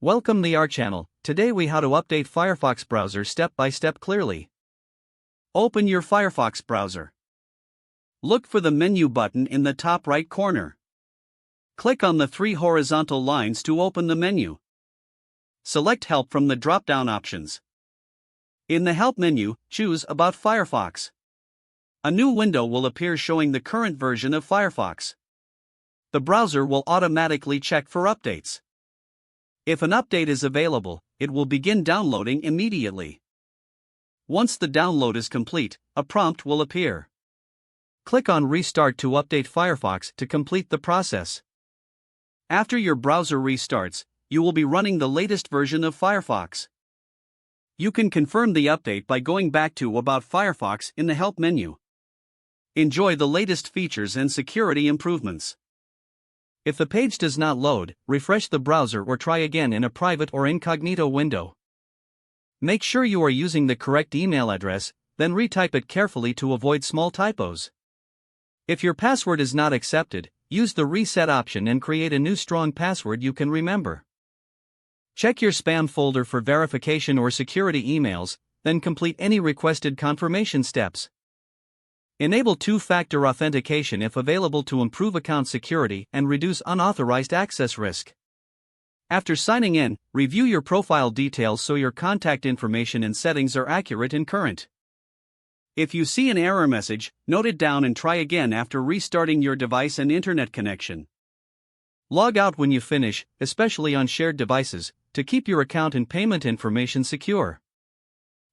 Welcome to our channel. Today we how to update Firefox browser step by step clearly. Open your Firefox browser. Look for the menu button in the top right corner. Click on the three horizontal lines to open the menu. Select Help from the drop-down options. In the Help menu, choose About Firefox. A new window will appear showing the current version of Firefox. The browser will automatically check for updates. If an update is available, it will begin downloading immediately. Once the download is complete, a prompt will appear. Click on Restart to update Firefox to complete the process. After your browser restarts, you will be running the latest version of Firefox. You can confirm the update by going back to About Firefox in the Help menu. Enjoy the latest features and security improvements. If the page does not load, refresh the browser or try again in a private or incognito window. Make sure you are using the correct email address, then retype it carefully to avoid small typos. If your password is not accepted, use the reset option and create a new strong password you can remember. Check your spam folder for verification or security emails, then complete any requested confirmation steps. Enable two-factor authentication if available to improve account security and reduce unauthorized access risk. After signing in, review your profile details so your contact information and settings are accurate and current. If you see an error message, note it down and try again after restarting your device and internet connection. Log out when you finish, especially on shared devices, to keep your account and payment information secure.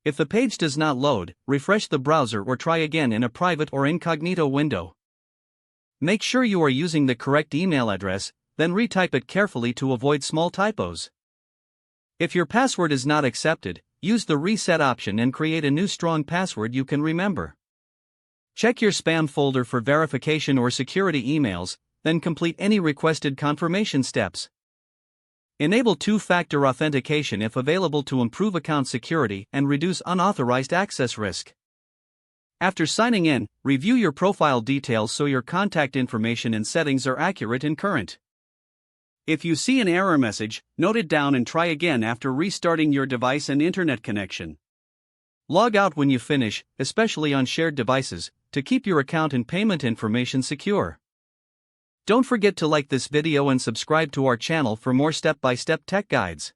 If the page does not load, refresh the browser or try again in a private or incognito window. Make sure you are using the correct email address, then retype it carefully to avoid small typos. If your password is not accepted, use the reset option and create a new strong password you can remember. Check your spam folder for verification or security emails, then complete any requested confirmation steps. Enable two-factor authentication if available to improve account security and reduce unauthorized access risk. After signing in, review your profile details so your contact information and settings are accurate and current. If you see an error message, note it down and try again after restarting your device and internet connection. Log out when you finish, especially on shared devices, to keep your account and payment information secure. Don't forget to like this video and subscribe to our channel for more step-by-step tech guides.